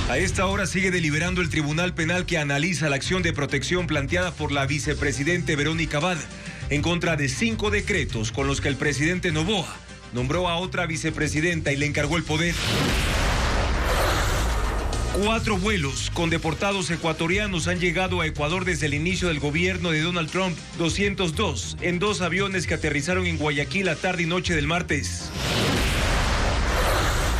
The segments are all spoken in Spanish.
A esta hora sigue deliberando el Tribunal Penal que analiza la acción de protección planteada por la vicepresidente Verónica Abad en contra de 5 decretos con los que el presidente Noboa nombró a otra vicepresidenta y le encargó el poder. 4 vuelos con deportados ecuatorianos han llegado a Ecuador desde el inicio del gobierno de Donald Trump, 202 en 2 aviones que aterrizaron en Guayaquil la tarde y noche del martes.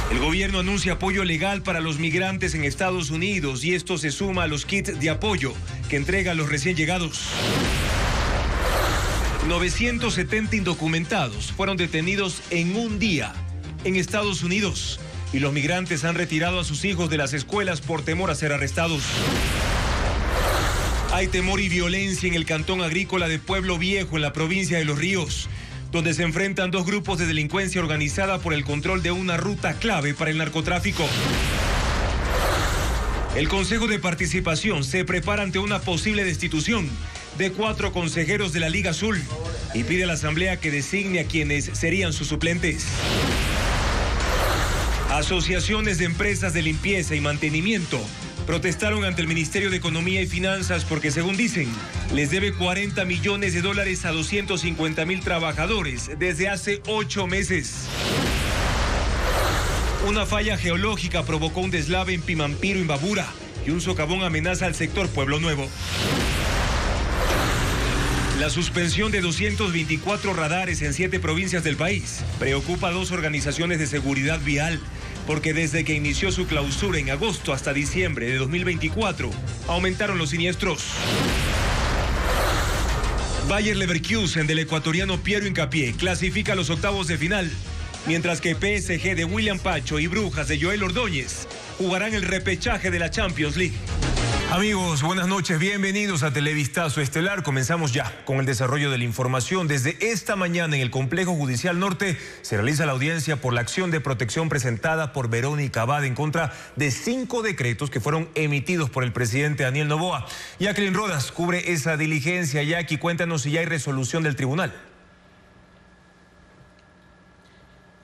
El gobierno anuncia apoyo legal para los migrantes en Estados Unidos y esto se suma a los kits de apoyo que entrega a los recién llegados. 970 indocumentados fueron detenidos en un día en Estados Unidos y los migrantes han retirado a sus hijos de las escuelas por temor a ser arrestados. Hay temor y violencia en el cantón agrícola de Pueblo Viejo en la provincia de Los Ríos, donde se enfrentan 2 grupos de delincuencia organizada por el control de una ruta clave para el narcotráfico. El Consejo de Participación se prepara ante una posible destitución de 4 consejeros de la Liga Azul y pide a la Asamblea que designe a quienes serían sus suplentes. Asociaciones de empresas de limpieza y mantenimiento protestaron ante el Ministerio de Economía y Finanzas porque, según dicen, les debe $40 millones a 250,000 trabajadores desde hace 8 meses. Una falla geológica provocó un deslave en Pimampiro, Imbabura, y un socavón amenaza al sector Pueblo Nuevo. La suspensión de 224 radares en 7 provincias del país preocupa a 2 organizaciones de seguridad vial, porque desde que inició su clausura en agosto hasta diciembre de 2024, aumentaron los siniestros. Bayer Leverkusen del ecuatoriano Piero Hincapié clasifica a los octavos de final, mientras que PSG de William Pacho y Brujas de Joel Ordóñez jugarán el repechaje de la Champions League. Amigos, buenas noches, bienvenidos a Televistazo Estelar. Comenzamos ya con el desarrollo de la información. Desde esta mañana en el Complejo Judicial Norte se realiza la audiencia por la acción de protección presentada por Verónica Abad en contra de 5 decretos que fueron emitidos por el presidente Daniel Noboa. Jacqueline Rodas cubre esa diligencia. Jackie, cuéntanos si ya hay resolución del tribunal.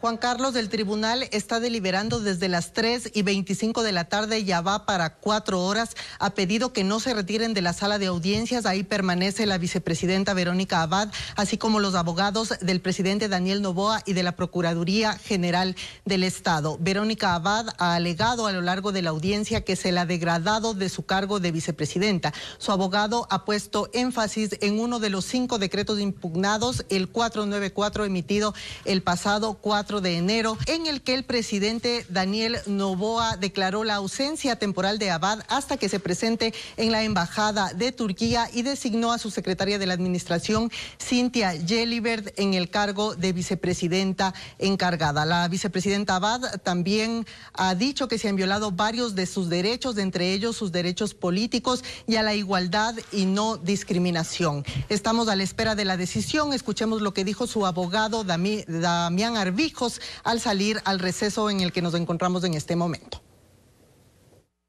Juan Carlos, del tribunal está deliberando desde las 3:25 de la tarde, ya va para 4 horas. Ha pedido que no se retiren de la sala de audiencias. Ahí permanece la vicepresidenta Verónica Abad, así como los abogados del presidente Daniel Noboa y de la Procuraduría General del Estado. Verónica Abad ha alegado a lo largo de la audiencia que se la ha degradado de su cargo de vicepresidenta. Su abogado ha puesto énfasis en uno de los 5 decretos impugnados, el 494 emitido el pasado 4 de enero, en el que el presidente Daniel Noboa declaró la ausencia temporal de Abad hasta que se presente en la embajada de Turquía y designó a su secretaria de la administración, Cynthia Gelibert, en el cargo de vicepresidenta encargada. La vicepresidenta Abad también ha dicho que se han violado varios de sus derechos, entre ellos sus derechos políticos y a la igualdad y no discriminación. Estamos a la espera de la decisión. Escuchemos lo que dijo su abogado Damián Arvijos al salir al receso en el que nos encontramos en este momento.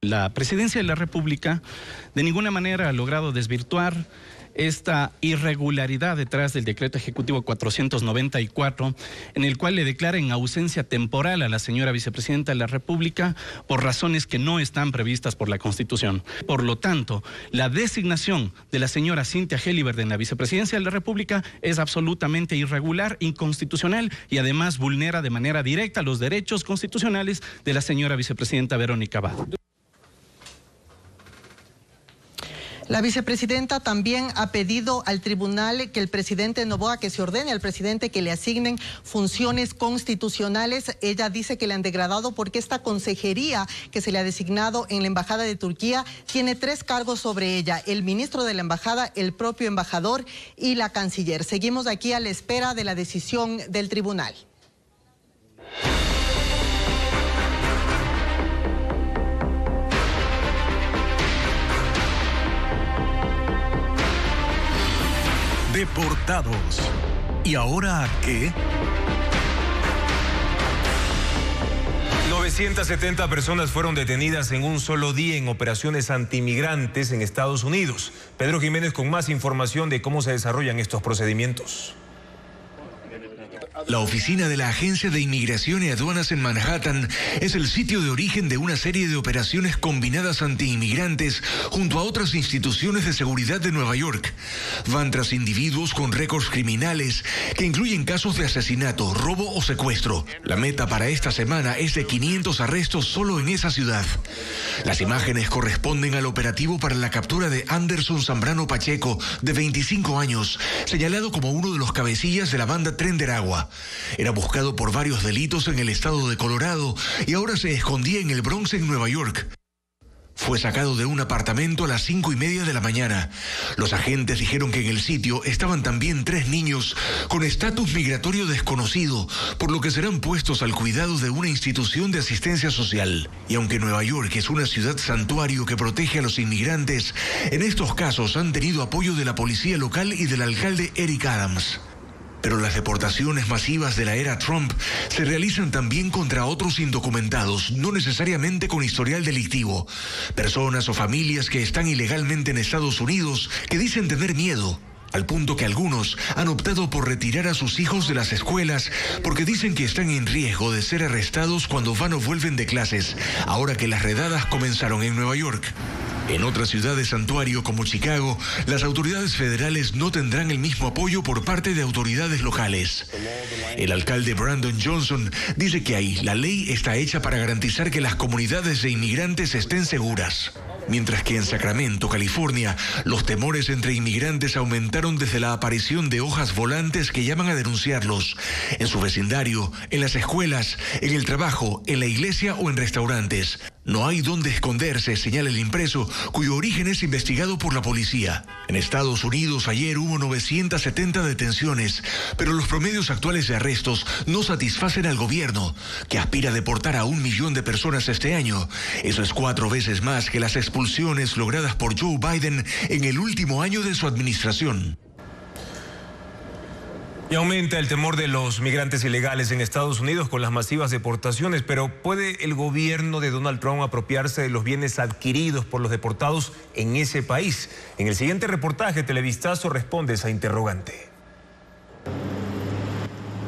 La Presidencia de la República de ninguna manera ha logrado desvirtuar esta irregularidad detrás del decreto ejecutivo 494, en el cual le declara en ausencia temporal a la señora vicepresidenta de la República por razones que no están previstas por la Constitución. Por lo tanto, la designación de la señora Cynthia Gelibert en la vicepresidencia de la República es absolutamente irregular, inconstitucional y además vulnera de manera directa los derechos constitucionales de la señora vicepresidenta Verónica Abad. La vicepresidenta también ha pedido al tribunal que el presidente Noboa, que se ordene al presidente que le asignen funciones constitucionales. Ella dice que le han degradado porque esta consejería que se le ha designado en la embajada de Turquía tiene 3 cargos sobre ella: el ministro de la embajada, el propio embajador y la canciller. Seguimos aquí a la espera de la decisión del tribunal. Deportados. ¿Y ahora qué? 970 personas fueron detenidas en un solo día en operaciones antimigrantes en Estados Unidos. Pedro Jiménez con más información de cómo se desarrollan estos procedimientos. La oficina de la Agencia de Inmigración y Aduanas en Manhattan es el sitio de origen de una serie de operaciones combinadas anti-inmigrantes junto a otras instituciones de seguridad de Nueva York. Van tras individuos con récords criminales que incluyen casos de asesinato, robo o secuestro. La meta para esta semana es de 500 arrestos solo en esa ciudad. Las imágenes corresponden al operativo para la captura de Anderson Zambrano Pacheco, de 25 años, señalado como uno de los cabecillas de la banda Tren de Aragua. Era buscado por varios delitos en el estado de Colorado y ahora se escondía en el Bronx, en Nueva York. Fue sacado de un apartamento a las 5:30 de la mañana. Los agentes dijeron que en el sitio estaban también 3 niños con estatus migratorio desconocido, por lo que serán puestos al cuidado de una institución de asistencia social. Y aunque Nueva York es una ciudad santuario que protege a los inmigrantes, en estos casos han tenido apoyo de la policía local y del alcalde Eric Adams. Pero las deportaciones masivas de la era Trump se realizan también contra otros indocumentados, no necesariamente con historial delictivo. Personas o familias que están ilegalmente en Estados Unidos que dicen tener miedo, al punto que algunos han optado por retirar a sus hijos de las escuelas porque dicen que están en riesgo de ser arrestados cuando van o vuelven de clases, ahora que las redadas comenzaron en Nueva York. En otras ciudades santuario como Chicago, las autoridades federales no tendrán el mismo apoyo por parte de autoridades locales. El alcalde Brandon Johnson dice que ahí la ley está hecha para garantizar que las comunidades de inmigrantes estén seguras. Mientras que en Sacramento, California, los temores entre inmigrantes aumentaron desde la aparición de hojas volantes que llaman a denunciarlos. En su vecindario, en las escuelas, en el trabajo, en la iglesia o en restaurantes. No hay dónde esconderse, señala el impreso, cuyo origen es investigado por la policía. En Estados Unidos ayer hubo 970 detenciones, pero los promedios actuales de arrestos no satisfacen al gobierno, que aspira a deportar a 1 millón de personas este año. Eso es 4 veces más que las expulsiones logradas por Joe Biden en el último año de su administración. Y aumenta el temor de los migrantes ilegales en Estados Unidos con las masivas deportaciones, pero ¿puede el gobierno de Donald Trump apropiarse de los bienes adquiridos por los deportados en ese país? En el siguiente reportaje, Televistazo responde esa interrogante.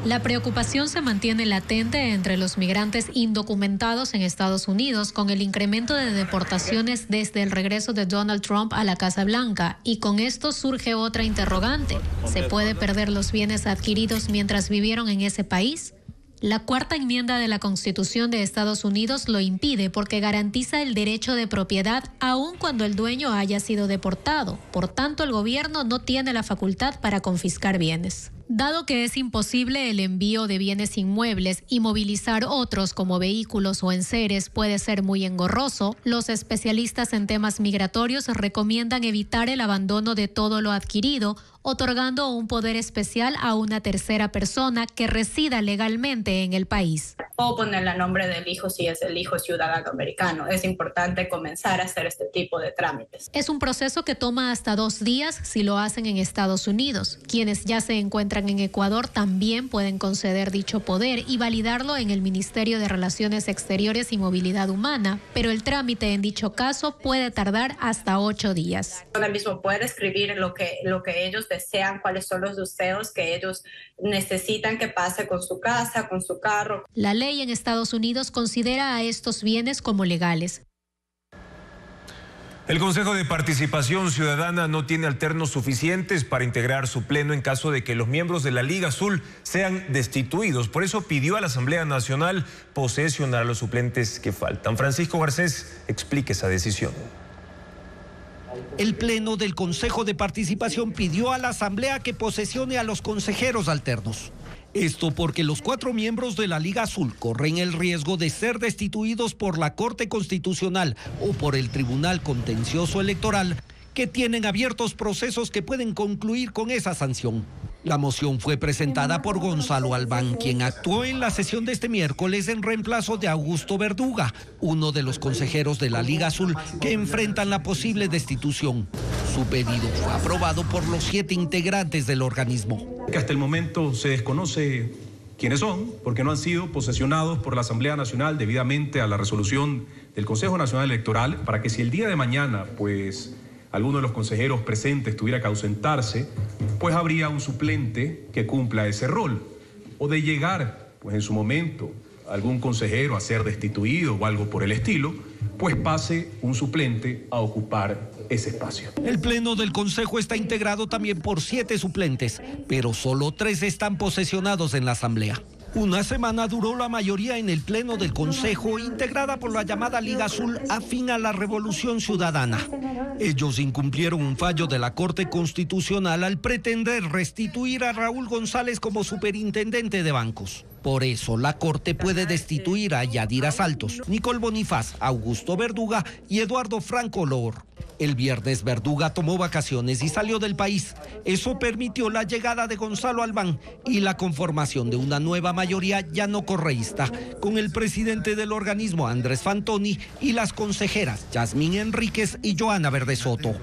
La preocupación se mantiene latente entre los migrantes indocumentados en Estados Unidos con el incremento de deportaciones desde el regreso de Donald Trump a la Casa Blanca. Y con esto surge otra interrogante. ¿Se puede perder los bienes adquiridos mientras vivieron en ese país? La cuarta enmienda de la Constitución de Estados Unidos lo impide porque garantiza el derecho de propiedad aun cuando el dueño haya sido deportado. Por tanto, el gobierno no tiene la facultad para confiscar bienes. Dado que es imposible el envío de bienes inmuebles y movilizar otros como vehículos o enseres puede ser muy engorroso, los especialistas en temas migratorios recomiendan evitar el abandono de todo lo adquirido, otorgando un poder especial a una tercera persona que resida legalmente en el país. O ponerle el nombre del hijo si es el hijo ciudadano americano. Es importante comenzar a hacer este tipo de trámites. Es un proceso que toma hasta 2 días si lo hacen en Estados Unidos. Quienes ya se encuentran en Ecuador también pueden conceder dicho poder y validarlo en el Ministerio de Relaciones Exteriores y Movilidad Humana, pero el trámite en dicho caso puede tardar hasta 8 días. Ahora mismo puede escribir lo que ellos desean, cuáles son los deseos que ellos necesitan que pase con su casa, con su carro. La ley en Estados Unidos considera a estos bienes como legales. El Consejo de Participación Ciudadana no tiene alternos suficientes para integrar su pleno en caso de que los miembros de la Liga Azul sean destituidos. Por eso pidió a la Asamblea Nacional posesionar a los suplentes que faltan. Francisco Garcés explica esa decisión. El Pleno del Consejo de Participación pidió a la Asamblea que posesione a los consejeros alternos. Esto porque los 4 miembros de la Liga Azul corren el riesgo de ser destituidos por la Corte Constitucional o por el Tribunal Contencioso Electoral, que tienen abiertos procesos que pueden concluir con esa sanción. La moción fue presentada por Gonzalo Albán, quien actuó en la sesión de este miércoles en reemplazo de Augusto Verduga, uno de los consejeros de la Liga Azul que enfrentan la posible destitución. Su pedido fue aprobado por los 7 integrantes del organismo. Que hasta el momento se desconoce quiénes son, porque no han sido posesionados por la Asamblea Nacional debidamente a la resolución del Consejo Nacional Electoral, para que si el día de mañana, alguno de los consejeros presentes tuviera que ausentarse, habría un suplente que cumpla ese rol. o de llegar, pues en su momento, algún consejero a ser destituido o algo por el estilo, pues pase un suplente a ocupar ese espacio. El pleno del Consejo está integrado también por 7 suplentes, pero solo 3 están posesionados en la Asamblea. Una semana duró la mayoría en el pleno del Consejo, integrada por la llamada Liga Azul afín a la Revolución Ciudadana. Ellos incumplieron un fallo de la Corte Constitucional al pretender restituir a Raúl González como superintendente de bancos. Por eso, la Corte puede destituir a Yadira Saltos, Nicole Bonifaz, Augusto Verduga y Eduardo Franco Lor. El viernes Verduga tomó vacaciones y salió del país. Eso permitió la llegada de Gonzalo Albán y la conformación de una nueva mayoría ya no correísta, con el presidente del organismo Andrés Fantoni y las consejeras Yasmín Enríquez y Joana Verde Soto.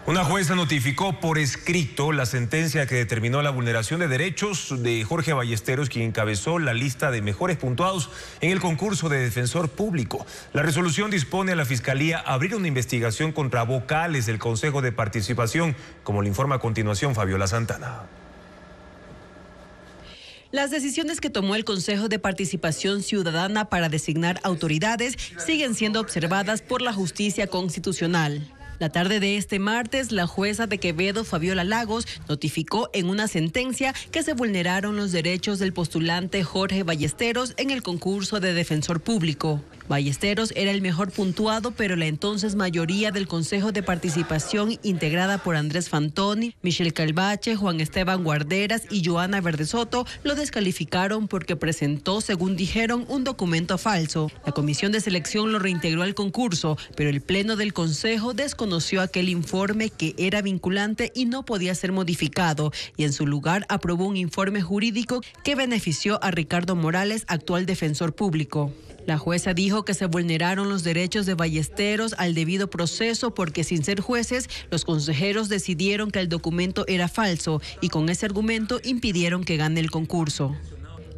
Una jueza notificó por escrito la sentencia que determinó la vulneración de derechos de Jorge Ballesteros, quien encabezó la lista de mejores puntuados en el concurso de defensor público. La resolución dispone a la Fiscalía abrir una investigación contra vocales del Consejo de Participación, como le informa a continuación Fabiola Santana. Las decisiones que tomó el Consejo de Participación Ciudadana para designar autoridades siguen siendo observadas por la Justicia Constitucional. La tarde de este martes, la jueza de Quevedo, Fabiola Lagos, notificó en una sentencia que se vulneraron los derechos del postulante Jorge Ballesteros en el concurso de defensor público. Ballesteros era el mejor puntuado, pero la entonces mayoría del Consejo de Participación, integrada por Andrés Fantoni, Michelle Calvache, Juan Esteban Guarderas y Joana Verde Soto, lo descalificaron porque presentó, según dijeron, un documento falso. La comisión de selección lo reintegró al concurso, pero el pleno del Consejo desconoció aquel informe que era vinculante y no podía ser modificado, y en su lugar aprobó un informe jurídico que benefició a Ricardo Morales, actual defensor público. La jueza dijo que se vulneraron los derechos de Ballesteros al debido proceso porque, sin ser jueces, los consejeros decidieron que el documento era falso y con ese argumento impidieron que gane el concurso.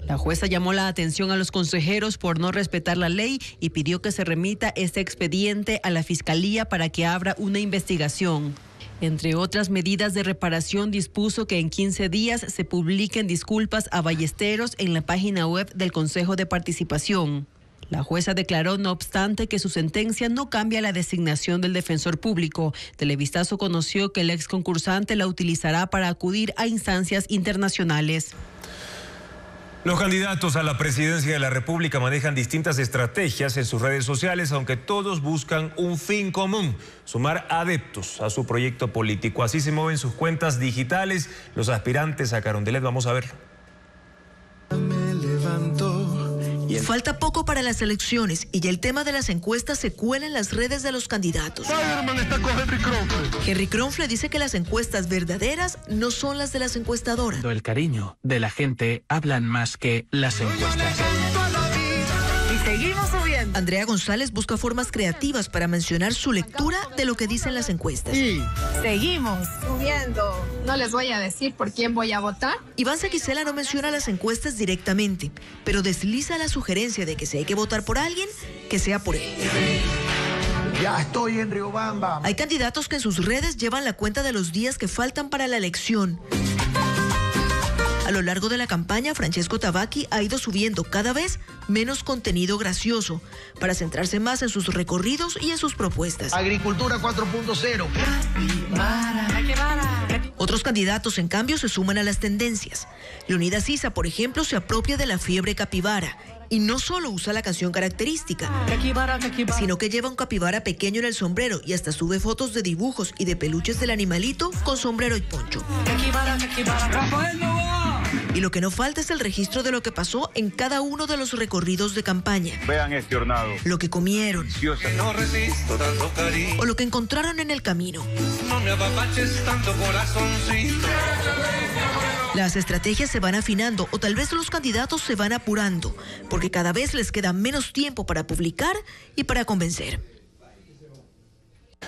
La jueza llamó la atención a los consejeros por no respetar la ley y pidió que se remita este expediente a la Fiscalía para que abra una investigación. Entre otras medidas de reparación, dispuso que en 15 días se publiquen disculpas a Ballesteros en la página web del Consejo de Participación. La jueza declaró, no obstante, que su sentencia no cambia la designación del defensor público. Televistazo conoció que el ex concursante la utilizará para acudir a instancias internacionales. Los candidatos a la presidencia de la República manejan distintas estrategias en sus redes sociales, aunque todos buscan un fin común: sumar adeptos a su proyecto político. Así se mueven sus cuentas digitales los aspirantes a Carondelet. Vamos a ver. Falta poco para las elecciones y ya el tema de las encuestas se cuela en las redes de los candidatos. Henry Kronfle dice que las encuestas verdaderas no son las de las encuestadoras. El cariño de la gente hablan más que las encuestas. Y seguimos subiendo. Andrea González busca formas creativas para mencionar su lectura de lo que dicen las encuestas. Y seguimos subiendo. No les voy a decir por quién voy a votar. Iván Sequicela no menciona las encuestas directamente, pero desliza la sugerencia de que si hay que votar por alguien, que sea por él. Ya estoy en Riobamba. Hay candidatos que en sus redes llevan la cuenta de los días que faltan para la elección. A lo largo de la campaña, Francesco Tabacchi ha ido subiendo cada vez menos contenido gracioso para centrarse más en sus recorridos y en sus propuestas. Agricultura 4.0. Otros candidatos, en cambio, se suman a las tendencias. Leonidas Issa, por ejemplo, se apropia de la fiebre capibara y no solo usa la canción característica, sino que lleva un capibara pequeño en el sombrero y hasta sube fotos de dibujos y de peluches del animalito con sombrero y poncho. Y lo que no falta es el registro de lo que pasó en cada uno de los recorridos de campaña. Vean este hornado. Lo que comieron. No resisto tanto cariño. O lo que encontraron en el camino. No me apapaches tanto corazoncito. Las estrategias se van afinando o tal vez los candidatos se van apurando, porque cada vez les queda menos tiempo para publicar y para convencer.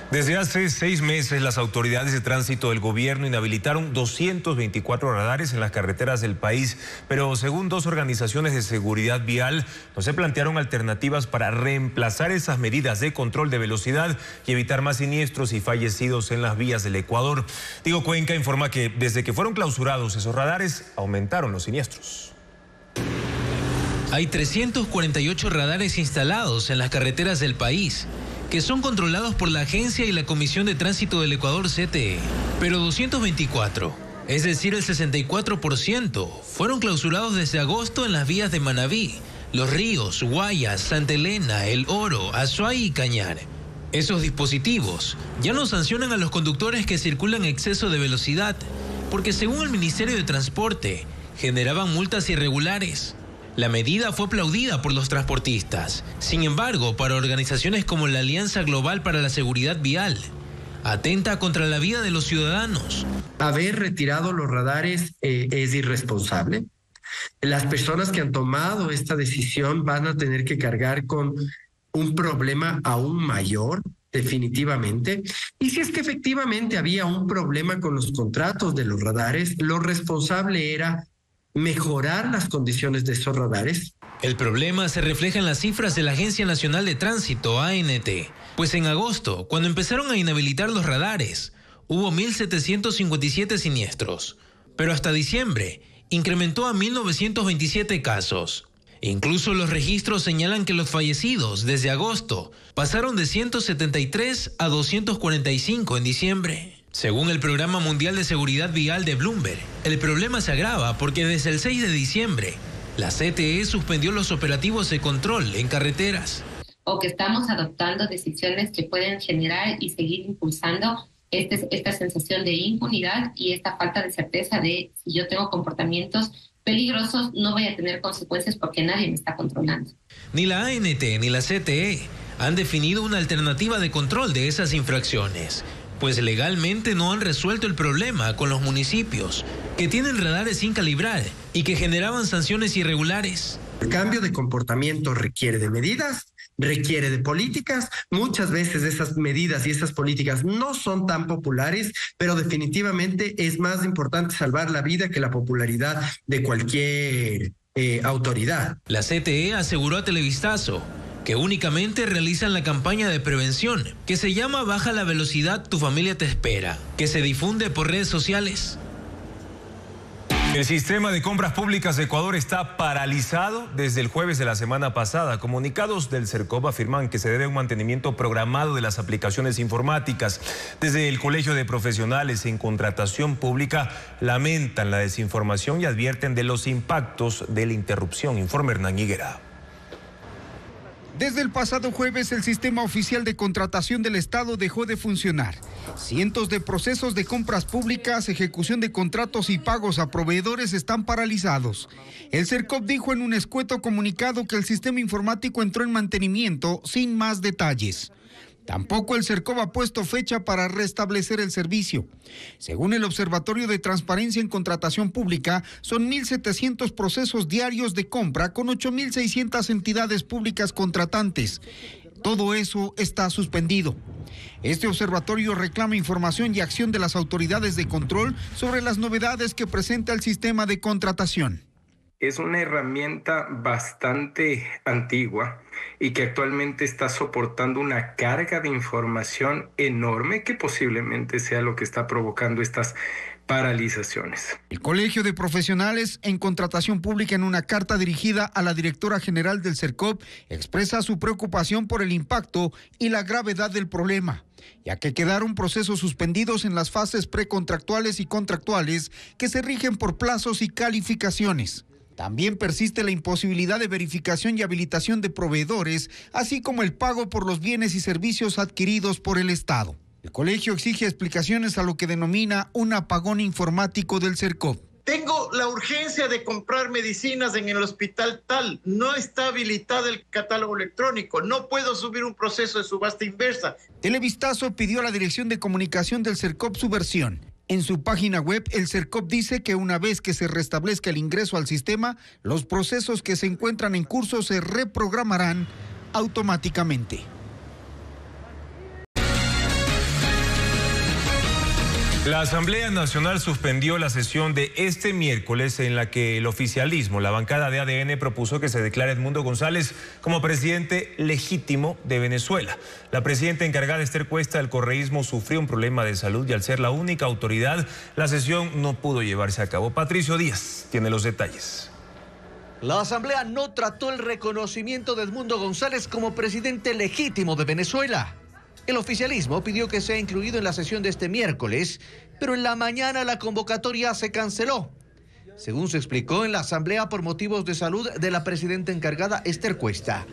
Desde hace 6 meses, las autoridades de tránsito del gobierno inhabilitaron 224 radares en las carreteras del país, pero según 2 organizaciones de seguridad vial, no se plantearon alternativas para reemplazar esas medidas de control de velocidad y evitar más siniestros y fallecidos en las vías del Ecuador. Diego Cuenca informa que desde que fueron clausurados esos radares, aumentaron los siniestros. Hay 348 radares instalados en las carreteras del país, que son controlados por la Agencia y la Comisión de Tránsito del Ecuador, CTE. Pero 224, es decir, el 64%, fueron clausurados desde agosto en las vías de Manabí, Los Ríos, Guayas, Santa Elena, El Oro, Azuay y Cañar. Esos dispositivos ya no sancionan a los conductores que circulan en exceso de velocidad, porque según el Ministerio de Transporte, generaban multas irregulares. La medida fue aplaudida por los transportistas. Sin embargo, para organizaciones como la Alianza Global para la Seguridad Vial, atenta contra la vida de los ciudadanos. Haber retirado los radares es irresponsable. Las personas que han tomado esta decisión van a tener que cargar con un problema aún mayor, definitivamente. Y si es que efectivamente había un problema con los contratos de los radares, lo responsable era mejorar las condiciones de esos radares. El problema se refleja en las cifras de la Agencia Nacional de Tránsito, ANT, pues en agosto, cuando empezaron a inhabilitar los radares, hubo 1.757 siniestros, pero hasta diciembre incrementó a 1.927 casos. Incluso los registros señalan que los fallecidos desde agosto pasaron de 173 a 245 en diciembre. Según el Programa Mundial de Seguridad Vial de Bloomberg, el problema se agrava porque desde el 6 de diciembre, la CTE suspendió los operativos de control en carreteras. O que estamos adoptando decisiones que pueden generar y seguir impulsando esta sensación de impunidad y esta falta de certeza de si yo tengo comportamientos peligrosos, no voy a tener consecuencias porque nadie me está controlando. Ni la ANT ni la CTE han definido una alternativa de control de esas infracciones, pues legalmente no han resuelto el problema con los municipios, que tienen radares sin calibrar y que generaban sanciones irregulares. El cambio de comportamiento requiere de medidas, requiere de políticas. Muchas veces esas medidas y esas políticas no son tan populares, pero definitivamente es más importante salvar la vida que la popularidad de cualquier autoridad. La CTE aseguró a Televistazo que únicamente realizan la campaña de prevención, que se llama Baja la velocidad, tu familia te espera, que se difunde por redes sociales. El sistema de compras públicas de Ecuador está paralizado desde el jueves de la semana pasada. Comunicados del Cercop afirman que se debe a un mantenimiento programado de las aplicaciones informáticas. Desde el Colegio de Profesionales en Contratación Pública lamentan la desinformación y advierten de los impactos de la interrupción. Informa Hernán Higuera. Desde el pasado jueves, el sistema oficial de contratación del Estado dejó de funcionar. Cientos de procesos de compras públicas, ejecución de contratos y pagos a proveedores están paralizados. El Cercop dijo en un escueto comunicado que el sistema informático entró en mantenimiento sin más detalles. Tampoco el Cercop ha puesto fecha para restablecer el servicio. Según el Observatorio de Transparencia en Contratación Pública, son 1.700 procesos diarios de compra con 8.600 entidades públicas contratantes. Todo eso está suspendido. Este observatorio reclama información y acción de las autoridades de control sobre las novedades que presenta el sistema de contratación. Es una herramienta bastante antigua y que actualmente está soportando una carga de información enorme que posiblemente sea lo que está provocando estas paralizaciones. El Colegio de Profesionales en Contratación Pública, en una carta dirigida a la directora general del Cercop, expresa su preocupación por el impacto y la gravedad del problema, ya que quedaron procesos suspendidos en las fases precontractuales y contractuales que se rigen por plazos y calificaciones. También persiste la imposibilidad de verificación y habilitación de proveedores, así como el pago por los bienes y servicios adquiridos por el Estado. El colegio exige explicaciones a lo que denomina un apagón informático del Cercop. Tengo la urgencia de comprar medicinas en el hospital tal, no está habilitado el catálogo electrónico, no puedo subir un proceso de subasta inversa. Televistazo pidió a la Dirección de Comunicación del Cercop su versión. En su página web, el Cercop dice que una vez que se restablezca el ingreso al sistema, los procesos que se encuentran en curso se reprogramarán automáticamente. La Asamblea Nacional suspendió la sesión de este miércoles en la que el oficialismo, la bancada de ADN, propuso que se declare Edmundo González como presidente legítimo de Venezuela. La presidenta encargada, Esther Cuesta, del correísmo, sufrió un problema de salud y al ser la única autoridad, la sesión no pudo llevarse a cabo. Patricio Díaz tiene los detalles. La Asamblea no trató el reconocimiento de Edmundo González como presidente legítimo de Venezuela. El oficialismo pidió que sea incluido en la sesión de este miércoles, pero en la mañana la convocatoria se canceló. Según se explicó en la Asamblea por motivos de salud de la presidenta encargada, Esther Cuesta.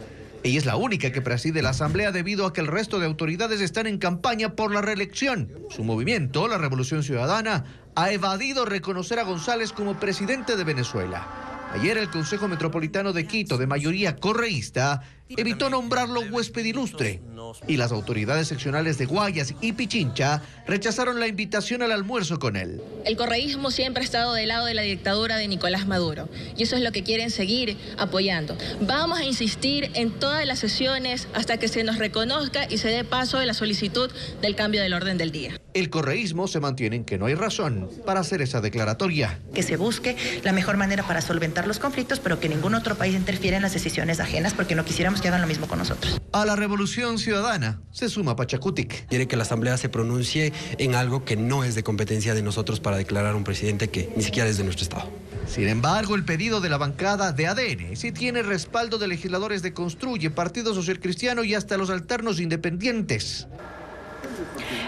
Ella es la única que preside la Asamblea debido a que el resto de autoridades están en campaña por la reelección. Su movimiento, la Revolución Ciudadana, ha evadido reconocer a González como presidente de Venezuela. Ayer el Consejo Metropolitano de Quito, de mayoría correísta, evitó nombrarlo huésped ilustre. Y las autoridades seccionales de Guayas y Pichincha rechazaron la invitación al almuerzo con él. El correísmo siempre ha estado del lado de la dictadura de Nicolás Maduro. Y eso es lo que quieren seguir apoyando. Vamos a insistir en todas las sesiones hasta que se nos reconozca y se dé paso de la solicitud del cambio del orden del día. El correísmo se mantiene en que no hay razón para hacer esa declaratoria. Que se busque la mejor manera para solventar los conflictos, pero que ningún otro país interfiera en las decisiones ajenas, porque no quisiéramos que hagan lo mismo con nosotros. A la Revolución Ciudadana se suma Pachacutic. Quiere que la Asamblea se pronuncie en algo que no es de competencia de nosotros para declarar un presidente que ni siquiera es de nuestro Estado. Sin embargo, el pedido de la bancada de ADN sí tiene respaldo de legisladores de Construye, Partido Social Cristiano y hasta los alternos independientes.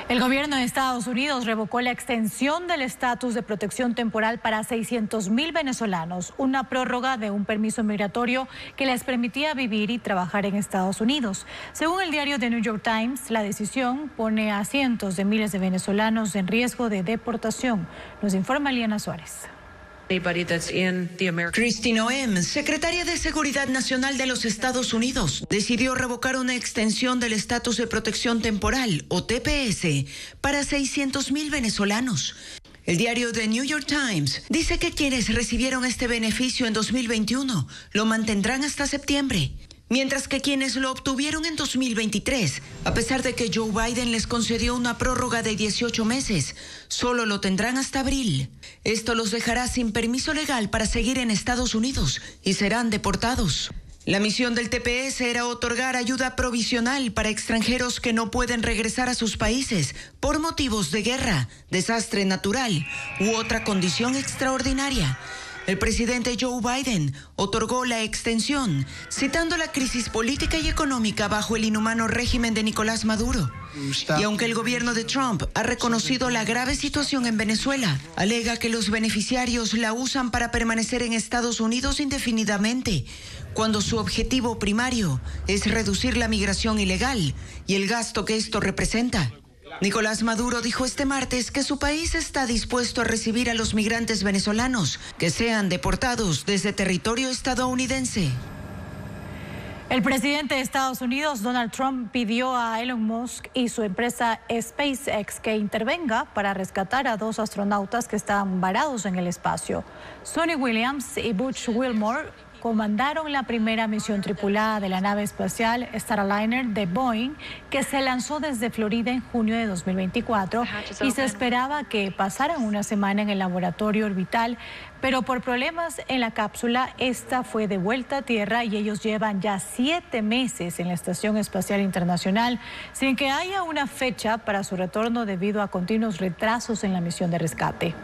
El gobierno de Estados Unidos revocó la extensión del estatus de protección temporal para 600,000 venezolanos, una prórroga de un permiso migratorio que les permitía vivir y trabajar en Estados Unidos. Según el diario The New York Times, la decisión pone a cientos de miles de venezolanos en riesgo de deportación. Nos informa Eliana Suárez. Kristi Noem, secretaria de Seguridad Nacional de los Estados Unidos, decidió revocar una extensión del estatus de protección temporal, o TPS, para 600,000 venezolanos. El diario The New York Times dice que quienes recibieron este beneficio en 2021 lo mantendrán hasta septiembre, mientras que quienes lo obtuvieron en 2023, a pesar de que Joe Biden les concedió una prórroga de 18 meses, solo lo tendrán hasta abril. Esto los dejará sin permiso legal para seguir en Estados Unidos y serán deportados. La misión del TPS era otorgar ayuda provisional para extranjeros que no pueden regresar a sus países por motivos de guerra, desastre natural u otra condición extraordinaria. El presidente Joe Biden otorgó la extensión, citando la crisis política y económica bajo el inhumano régimen de Nicolás Maduro. Y aunque el gobierno de Trump ha reconocido la grave situación en Venezuela, alega que los beneficiarios la usan para permanecer en Estados Unidos indefinidamente, cuando su objetivo primario es reducir la migración ilegal y el gasto que esto representa. Nicolás Maduro dijo este martes que su país está dispuesto a recibir a los migrantes venezolanos que sean deportados desde territorio estadounidense. El presidente de Estados Unidos, Donald Trump, pidió a Elon Musk y su empresa SpaceX que intervenga para rescatar a 2 astronautas que estaban varados en el espacio. Sonny Williams y Butch Wilmore comandaron la primera misión tripulada de la nave espacial Starliner de Boeing, que se lanzó desde Florida en junio de 2024 y se esperaba que pasaran una semana en el laboratorio orbital, pero por problemas en la cápsula, esta fue de vuelta a tierra y ellos llevan ya 7 meses en la Estación Espacial Internacional sin que haya una fecha para su retorno debido a continuos retrasos en la misión de rescate.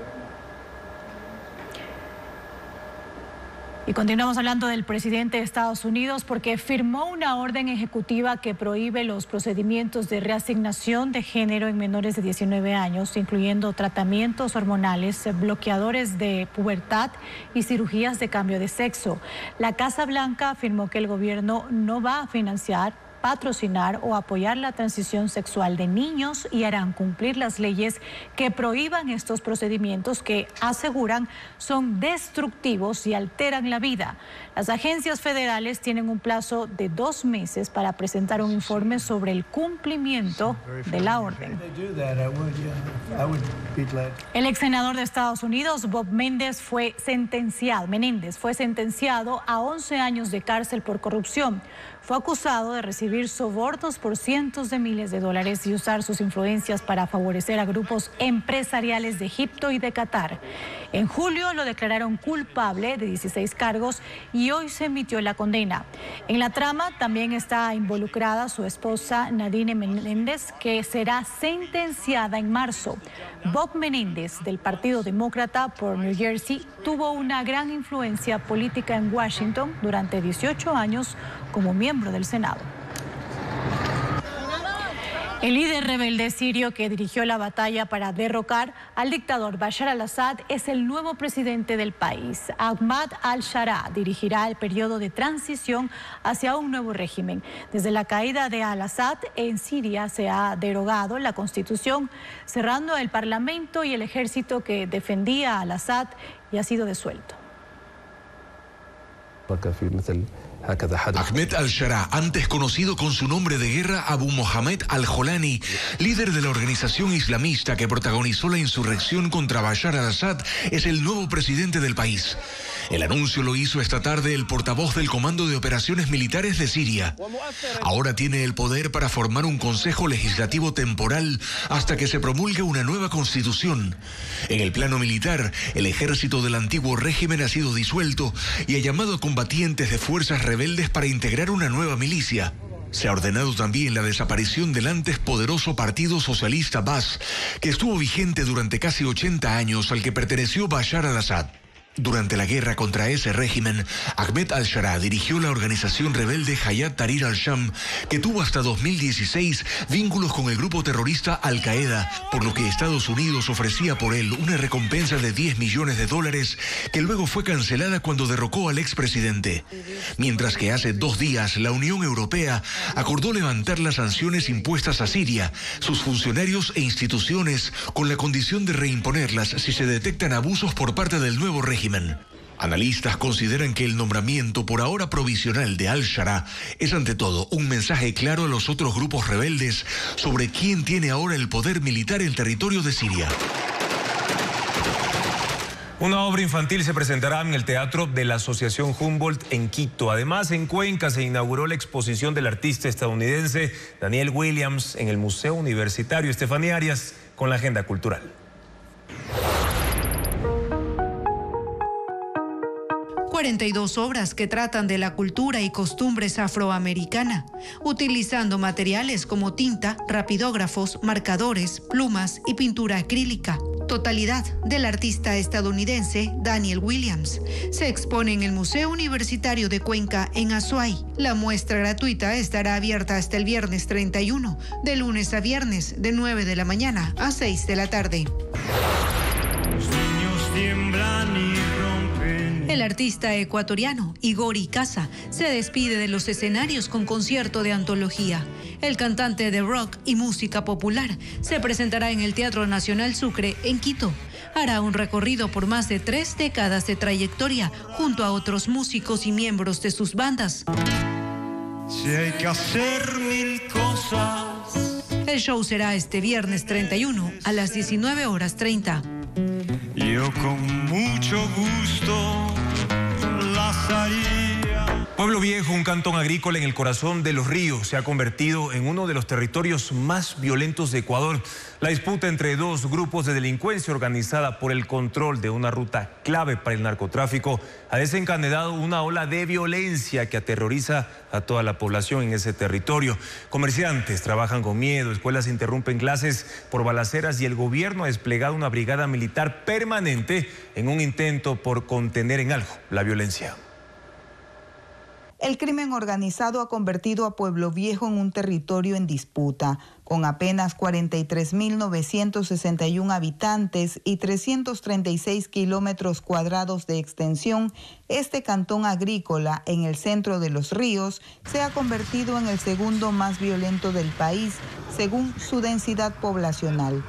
Y continuamos hablando del presidente de Estados Unidos porque firmó una orden ejecutiva que prohíbe los procedimientos de reasignación de género en menores de 19 años, incluyendo tratamientos hormonales, bloqueadores de pubertad y cirugías de cambio de sexo. La Casa Blanca afirmó que el gobierno no va a financiar, patrocinar o apoyar la transición sexual de niños y harán cumplir las leyes que prohíban estos procedimientos que aseguran son destructivos y alteran la vida. Las agencias federales tienen un plazo de 2 meses para presentar un informe sobre el cumplimiento de la orden. El ex senador de Estados Unidos, Bob Menéndez, fue sentenciado a 11 años de cárcel por corrupción. fue acusado de recibir sobornos por cientos de miles de dólares y usar sus influencias para favorecer a grupos empresariales de Egipto y de Qatar. En julio lo declararon culpable de 16 cargos y hoy se emitió la condena. En la trama también está involucrada su esposa Nadine Menéndez, que será sentenciada en marzo. Bob Menéndez, del Partido Demócrata por New Jersey, tuvo una gran influencia política en Washington durante 18 años como miembro del Senado. El líder rebelde sirio que dirigió la batalla para derrocar al dictador Bashar al-Assad es el nuevo presidente del país. Ahmad al-Sharaa dirigirá el periodo de transición hacia un nuevo régimen. Desde la caída de al-Assad en Siria se ha derogado la constitución, cerrando el parlamento y el ejército que defendía a al-Assad y ha sido disuelto. Ahmed al-Sharaa, antes conocido con su nombre de guerra Abu Mohammed al-Jolani, líder de la organización islamista que protagonizó la insurrección contra Bashar al-Assad, es el nuevo presidente del país. El anuncio lo hizo esta tarde el portavoz del Comando de Operaciones Militares de Siria. Ahora tiene el poder para formar un consejo legislativo temporal hasta que se promulgue una nueva constitución. En el plano militar, el ejército del antiguo régimen ha sido disuelto y ha llamado a combatientes de fuerzas rebeldes para integrar una nueva milicia. Se ha ordenado también la desaparición del antes poderoso Partido Socialista Baas, que estuvo vigente durante casi 80 años, al que perteneció Bashar al-Assad. Durante la guerra contra ese régimen, Ahmed al-Sharaa dirigió la organización rebelde Hayat Tahrir al-Sham, que tuvo hasta 2016 vínculos con el grupo terrorista Al-Qaeda, por lo que Estados Unidos ofrecía por él una recompensa de $10 millones, que luego fue cancelada cuando derrocó al expresidente. Mientras que hace 2 días la Unión Europea acordó levantar las sanciones impuestas a Siria, sus funcionarios e instituciones, con la condición de reimponerlas si se detectan abusos por parte del nuevo régimen. Analistas consideran que el nombramiento por ahora provisional de al-Sharaa es ante todo un mensaje claro a los otros grupos rebeldes sobre quién tiene ahora el poder militar en territorio de Siria. Una obra infantil se presentará en el Teatro de la Asociación Humboldt en Quito. Además, en Cuenca se inauguró la exposición del artista estadounidense Daniel Williams en el Museo Universitario. Estefanía Arias con la agenda cultural. ...42 obras que tratan de la cultura y costumbres afroamericana, utilizando materiales como tinta, rapidógrafos, marcadores, plumas y pintura acrílica. Totalidad del artista estadounidense Daniel Williams. Se expone en el Museo Universitario de Cuenca en Azuay. La muestra gratuita estará abierta hasta el viernes 31, de lunes a viernes, de 9 de la mañana a 6 de la tarde. Los niños tiemblan y el artista ecuatoriano Igor Icaza se despide de los escenarios con concierto de antología. El cantante de rock y música popular se presentará en el Teatro Nacional Sucre en Quito. Hará un recorrido por más de 3 décadas de trayectoria junto a otros músicos y miembros de sus bandas. Si hay que hacer 1000 cosas. El show será este viernes 31 a las 19:30. Yo con mucho gusto las haría. Pueblo Viejo, un cantón agrícola en el corazón de los ríos, se ha convertido en uno de los territorios más violentos de Ecuador. La disputa entre 2 grupos de delincuencia organizada por el control de una ruta clave para el narcotráfico ha desencadenado una ola de violencia que aterroriza a toda la población en ese territorio. Comerciantes trabajan con miedo, escuelas interrumpen clases por balaceras y el gobierno ha desplegado una brigada militar permanente en un intento por contener en algo la violencia. El crimen organizado ha convertido a Pueblo Viejo en un territorio en disputa. Con apenas 43.961 habitantes y 336 kilómetros cuadrados de extensión, este cantón agrícola en el centro de los ríos se ha convertido en el segundo más violento del país, según su densidad poblacional.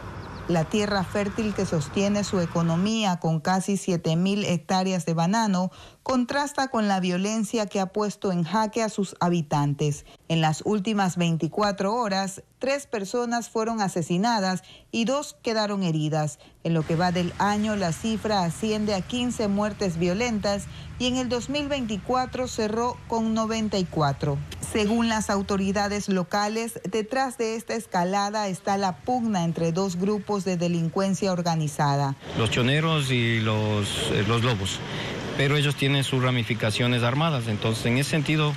La tierra fértil que sostiene su economía con casi 7.000 hectáreas de banano contrasta con la violencia que ha puesto en jaque a sus habitantes. En las últimas 24 horas, 3 personas fueron asesinadas y 2 quedaron heridas. En lo que va del año, la cifra asciende a 15 muertes violentas y en el 2024 cerró con 94. Según las autoridades locales, detrás de esta escalada está la pugna entre 2 grupos de delincuencia organizada. Los choneros y los lobos, pero ellos tienen sus ramificaciones armadas, entonces en ese sentido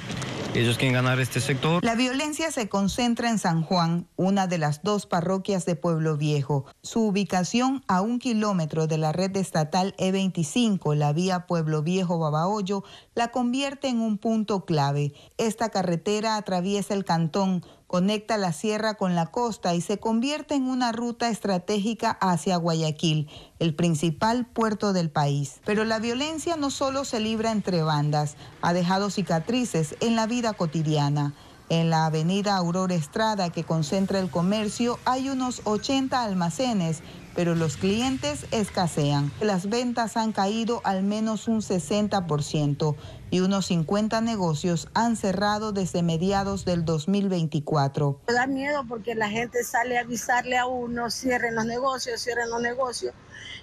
ellos quieren ganar este sector. La violencia se concentra en San Juan, una de las 2 parroquias de Pueblo Viejo. Su ubicación a 1 kilómetro de la red estatal E25, la vía Pueblo Viejo-Babahoyo, la convierte en un punto clave. Esta carretera atraviesa el cantón, conecta la sierra con la costa y se convierte en una ruta estratégica hacia Guayaquil, el principal puerto del país. Pero la violencia no solo se libra entre bandas, ha dejado cicatrices en la vida cotidiana. En la avenida Aurora Estrada, que concentra el comercio, hay unos 80 almacenes, pero los clientes escasean. Las ventas han caído al menos un 60% y unos 50 negocios han cerrado desde mediados del 2024. Da miedo porque la gente sale a avisarle a uno, cierren los negocios,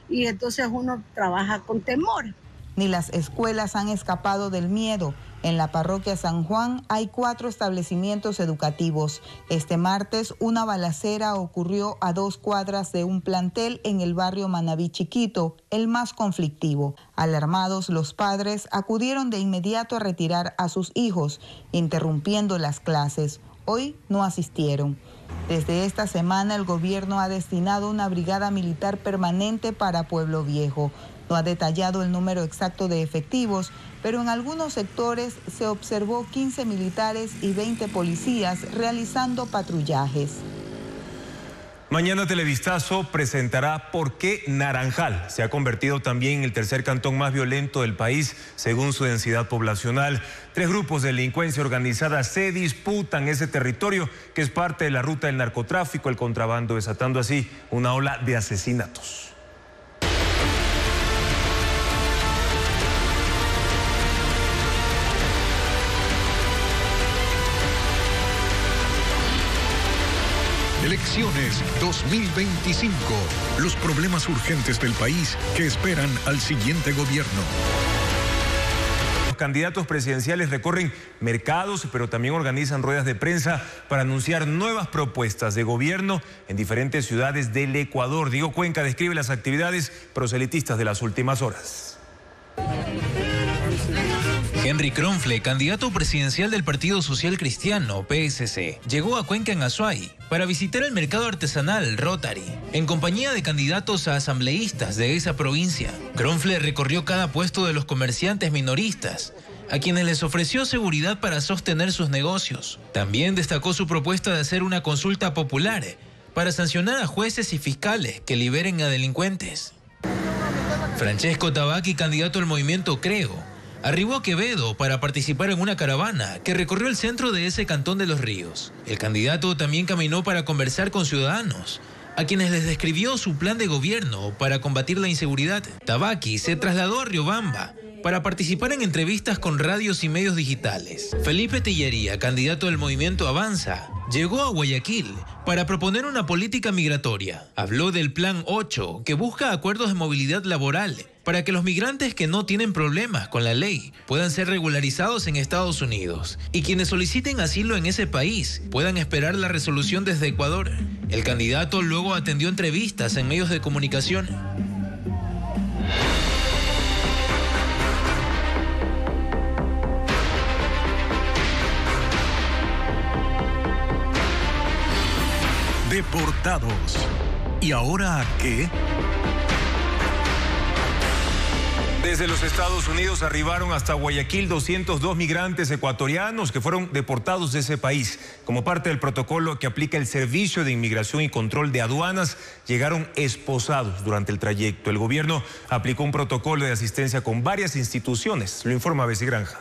y entonces uno trabaja con temor. Ni las escuelas han escapado del miedo. En la parroquia San Juan hay 4 establecimientos educativos. Este martes, una balacera ocurrió a 2 cuadras de un plantel en el barrio Manaví Chiquito, el más conflictivo. Alarmados, los padres acudieron de inmediato a retirar a sus hijos, interrumpiendo las clases. Hoy no asistieron. Desde esta semana, el gobierno ha destinado una brigada militar permanente para Pueblo Viejo. No ha detallado el número exacto de efectivos, pero en algunos sectores se observó 15 militares y 20 policías realizando patrullajes. Mañana Televistazo presentará por qué Naranjal se ha convertido también en el tercer cantón más violento del país según su densidad poblacional. 3 grupos de delincuencia organizada se disputan ese territorio que es parte de la ruta del narcotráfico, el contrabando, desatando así una ola de asesinatos. Elecciones 2025. Los problemas urgentes del país que esperan al siguiente gobierno. Los candidatos presidenciales recorren mercados, pero también organizan ruedas de prensa para anunciar nuevas propuestas de gobierno en diferentes ciudades del Ecuador. Diego Cuenca describe las actividades proselitistas de las últimas horas. Henry Kronfle, candidato presidencial del Partido Social Cristiano, PSC, llegó a Cuenca en Azuay para visitar el mercado artesanal Rotary, en compañía de candidatos a asambleístas de esa provincia. Kronfle recorrió cada puesto de los comerciantes minoristas, a quienes les ofreció seguridad para sostener sus negocios. También destacó su propuesta de hacer una consulta popular para sancionar a jueces y fiscales que liberen a delincuentes. Francesco Tabaqui, candidato al movimiento Creo, arribó a Quevedo para participar en una caravana que recorrió el centro de ese cantón de Los Ríos. El candidato también caminó para conversar con ciudadanos, a quienes les describió su plan de gobierno para combatir la inseguridad. Tabaqui se trasladó a Riobamba para participar en entrevistas con radios y medios digitales. Felipe Tillería, candidato del movimiento Avanza, llegó a Guayaquil para proponer una política migratoria. Habló del Plan 8, que busca acuerdos de movilidad laboral para que los migrantes que no tienen problemas con la ley puedan ser regularizados en Estados Unidos y quienes soliciten asilo en ese país puedan esperar la resolución desde Ecuador. El candidato luego atendió entrevistas en medios de comunicación. Deportados. ¿Y ahora a qué? Desde los Estados Unidos arribaron hasta Guayaquil 202 migrantes ecuatorianos que fueron deportados de ese país. Como parte del protocolo que aplica el Servicio de Inmigración y Control de Aduanas, llegaron esposados durante el trayecto. El gobierno aplicó un protocolo de asistencia con varias instituciones, lo informa Bessie Granja.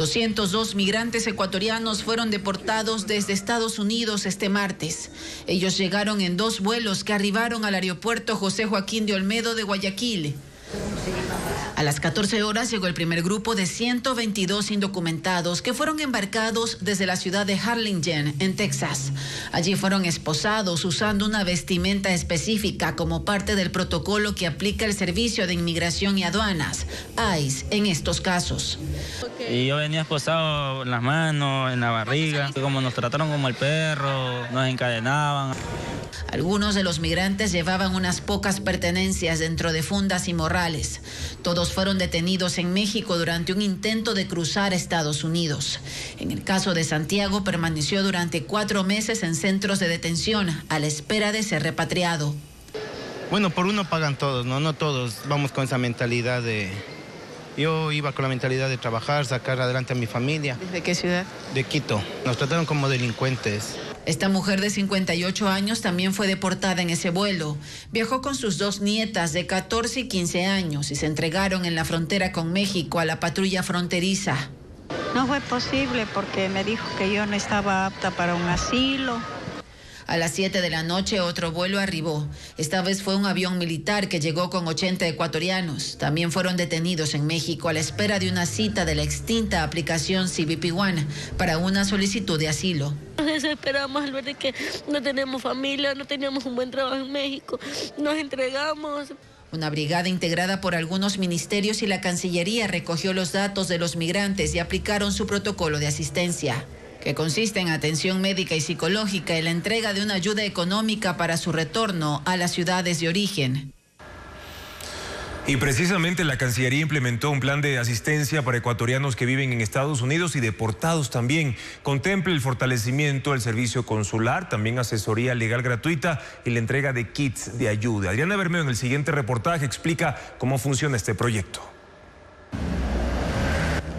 202 migrantes ecuatorianos fueron deportados desde Estados Unidos este martes. Ellos llegaron en 2 vuelos que arribaron al aeropuerto José Joaquín de Olmedo de Guayaquil. A las 14 horas llegó el primer grupo de 122 indocumentados que fueron embarcados desde la ciudad de Harlingen, en Texas. Allí fueron esposados usando una vestimenta específica como parte del protocolo que aplica el Servicio de Inmigración y Aduanas, ICE, en estos casos. Y yo venía esposado en las manos, en la barriga. Como nos trataron como el perro, nos encadenaban. Algunos de los migrantes llevaban unas pocas pertenencias dentro de fundas y morrales. Todos fueron detenidos en México durante un intento de cruzar a Estados Unidos. En el caso de Santiago, permaneció durante 4 meses en centros de detención a la espera de ser repatriado. Bueno, por uno pagan todos, ¿no? No todos vamos con esa mentalidad de... Yo iba con la mentalidad de trabajar, sacar adelante a mi familia. ¿Desde qué ciudad? De Quito. Nos trataron como delincuentes. Esta mujer de 58 años también fue deportada en ese vuelo. Viajó con sus 2 nietas de 14 y 15 años y se entregaron en la frontera con México a la patrulla fronteriza. No fue posible porque me dijo que yo no estaba apta para un asilo. A las 7 de la noche otro vuelo arribó. Esta vez fue un avión militar que llegó con 80 ecuatorianos. También fueron detenidos en México a la espera de una cita de la extinta aplicación CBP One para una solicitud de asilo. Nos desesperamos al ver de que no tenemos familia, no teníamos un buen trabajo en México. Nos entregamos. Una brigada integrada por algunos ministerios y la Cancillería recogió los datos de los migrantes y aplicaron su protocolo de asistencia, que consiste en atención médica y psicológica y la entrega de una ayuda económica para su retorno a las ciudades de origen. Y precisamente la Cancillería implementó un plan de asistencia para ecuatorianos que viven en Estados Unidos y deportados también. Contempla el fortalecimiento del servicio consular, también asesoría legal gratuita y la entrega de kits de ayuda. Adriana Bermeo en el siguiente reportaje explica cómo funciona este proyecto.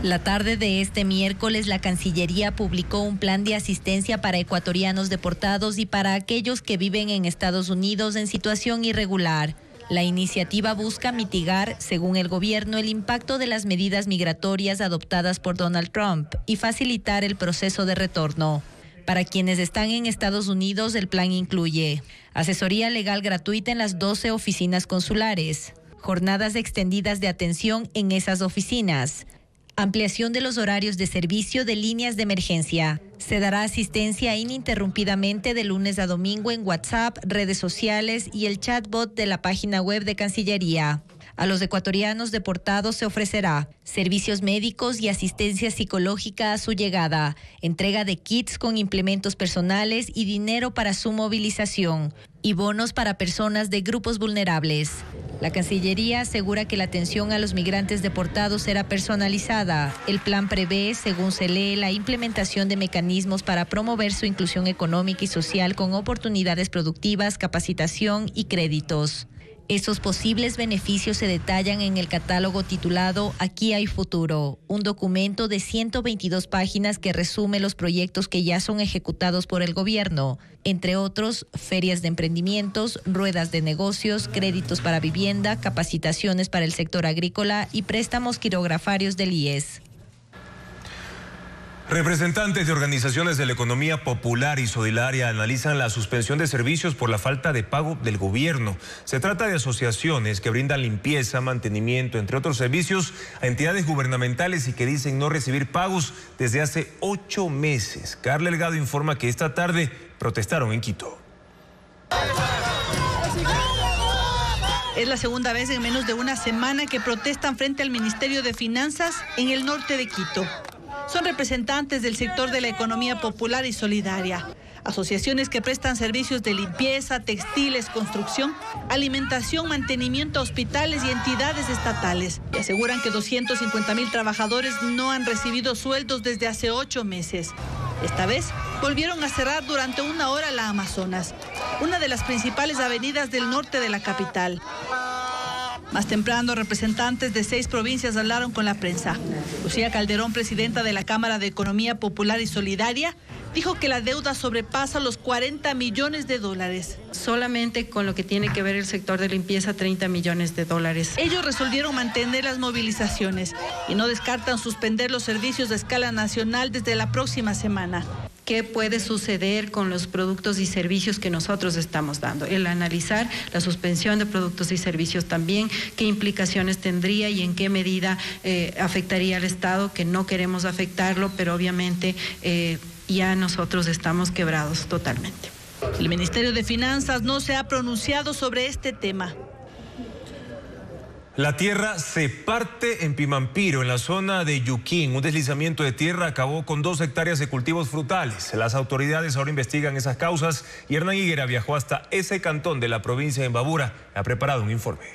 La tarde de este miércoles, la Cancillería publicó un plan de asistencia para ecuatorianos deportados y para aquellos que viven en Estados Unidos en situación irregular. La iniciativa busca mitigar, según el gobierno, el impacto de las medidas migratorias adoptadas por Donald Trump y facilitar el proceso de retorno. Para quienes están en Estados Unidos, el plan incluye asesoría legal gratuita en las 12 oficinas consulares, jornadas extendidas de atención en esas oficinas, ampliación de los horarios de servicio de líneas de emergencia. Se dará asistencia ininterrumpidamente de lunes a domingo en WhatsApp, redes sociales y el chatbot de la página web de Cancillería. A los ecuatorianos deportados se ofrecerá servicios médicos y asistencia psicológica a su llegada, entrega de kits con implementos personales y dinero para su movilización, y bonos para personas de grupos vulnerables. La Cancillería asegura que la atención a los migrantes deportados será personalizada. El plan prevé, según se lee, la implementación de mecanismos para promover su inclusión económica y social con oportunidades productivas, capacitación y créditos. Esos posibles beneficios se detallan en el catálogo titulado Aquí hay futuro, un documento de 122 páginas que resume los proyectos que ya son ejecutados por el gobierno, entre otros, ferias de emprendimientos, ruedas de negocios, créditos para vivienda, capacitaciones para el sector agrícola y préstamos quirografarios del IES. Representantes de organizaciones de la economía popular y solidaria analizan la suspensión de servicios por la falta de pago del gobierno. Se trata de asociaciones que brindan limpieza, mantenimiento, entre otros servicios a entidades gubernamentales y que dicen no recibir pagos desde hace 8 meses. Carla Delgado informa que esta tarde protestaron en Quito. Es la segunda vez en menos de una semana que protestan frente al Ministerio de Finanzas en el norte de Quito. Son representantes del sector de la economía popular y solidaria, asociaciones que prestan servicios de limpieza, textiles, construcción, alimentación, mantenimiento a hospitales y entidades estatales. Y aseguran que 250,000 trabajadores no han recibido sueldos desde hace 8 meses. Esta vez volvieron a cerrar durante 1 hora la Amazonas, una de las principales avenidas del norte de la capital. Más temprano, representantes de 6 provincias hablaron con la prensa. Lucía Calderón, presidenta de la Cámara de Economía Popular y Solidaria, dijo que la deuda sobrepasa los 40 millones de dólares. Solamente con lo que tiene que ver el sector de limpieza, 30 millones de dólares. Ellos resolvieron mantener las movilizaciones y no descartan suspender los servicios de escala nacional desde la próxima semana. ¿Qué puede suceder con los productos y servicios que nosotros estamos dando? El analizar la suspensión de productos y servicios también, qué implicaciones tendría y en qué medida afectaría al Estado, que no queremos afectarlo, pero obviamente ya nosotros estamos quebrados totalmente. El Ministerio de Finanzas no se ha pronunciado sobre este tema. La tierra se parte en Pimampiro, en la zona de Yuquín. Un deslizamiento de tierra acabó con 2 hectáreas de cultivos frutales. Las autoridades ahora investigan esas causas y Hernán Higuera viajó hasta ese cantón de la provincia de Imbabura. Ha preparado un informe.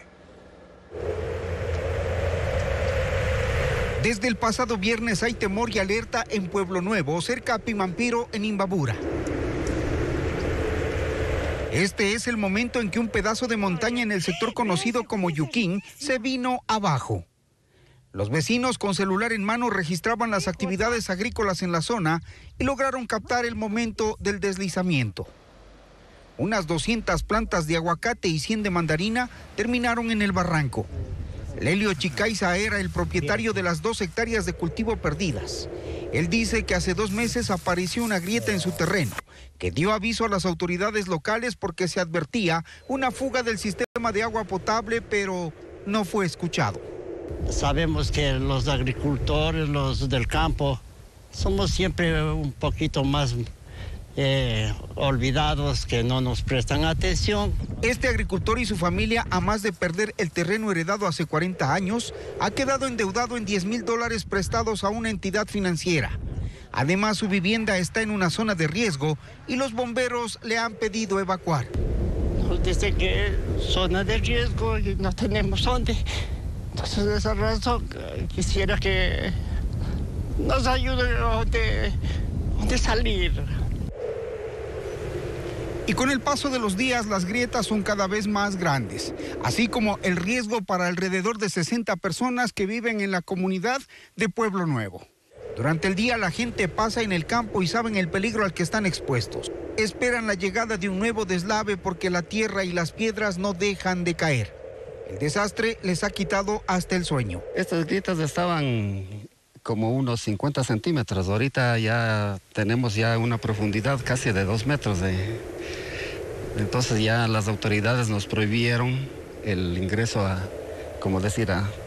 Desde el pasado viernes hay temor y alerta en Pueblo Nuevo, cerca a Pimampiro, en Imbabura. Este es el momento en que un pedazo de montaña en el sector conocido como Yuquín se vino abajo. Los vecinos con celular en mano registraban las actividades agrícolas en la zona y lograron captar el momento del deslizamiento. Unas 200 plantas de aguacate y 100 de mandarina terminaron en el barranco. Lelio Chicaiza era el propietario de las 2 hectáreas de cultivo perdidas. Él dice que hace 2 meses apareció una grieta en su terreno, que dio aviso a las autoridades locales porque se advertía una fuga del sistema de agua potable, pero no fue escuchado. Sabemos que los agricultores, los del campo, somos siempre un poquito más olvidados, que no nos prestan atención. Este agricultor y su familia, a más de perder el terreno heredado hace 40 años, ha quedado endeudado en $10,000 prestados a una entidad financiera. Además, su vivienda está en una zona de riesgo y los bomberos le han pedido evacuar. Nos dicen que zona de riesgo y no tenemos dónde. Entonces, de esa razón, quisiera que nos ayuden a dónde salir. Y con el paso de los días, las grietas son cada vez más grandes, así como el riesgo para alrededor de 60 personas que viven en la comunidad de Pueblo Nuevo. Durante el día la gente pasa en el campo y saben el peligro al que están expuestos. Esperan la llegada de un nuevo deslave porque la tierra y las piedras no dejan de caer. El desastre les ha quitado hasta el sueño. Estas grietas estaban como unos 50 centímetros. Ahorita ya tenemos ya una profundidad casi de 2 metros. Entonces ya las autoridades nos prohibieron el ingreso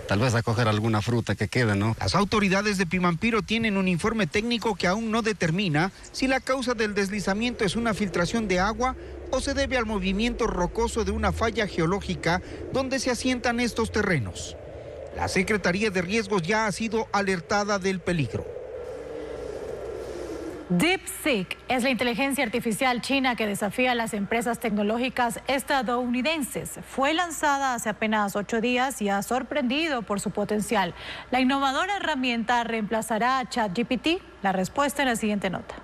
tal vez a coger alguna fruta que quede, ¿no? Las autoridades de Pimampiro tienen un informe técnico que aún no determina si la causa del deslizamiento es una filtración de agua o se debe al movimiento rocoso de una falla geológica donde se asientan estos terrenos. La Secretaría de Riesgos ya ha sido alertada del peligro. DeepSeek es la inteligencia artificial china que desafía a las empresas tecnológicas estadounidenses. Fue lanzada hace apenas 8 días y ha sorprendido por su potencial. La innovadora herramienta reemplazará a ChatGPT. La respuesta en la siguiente nota.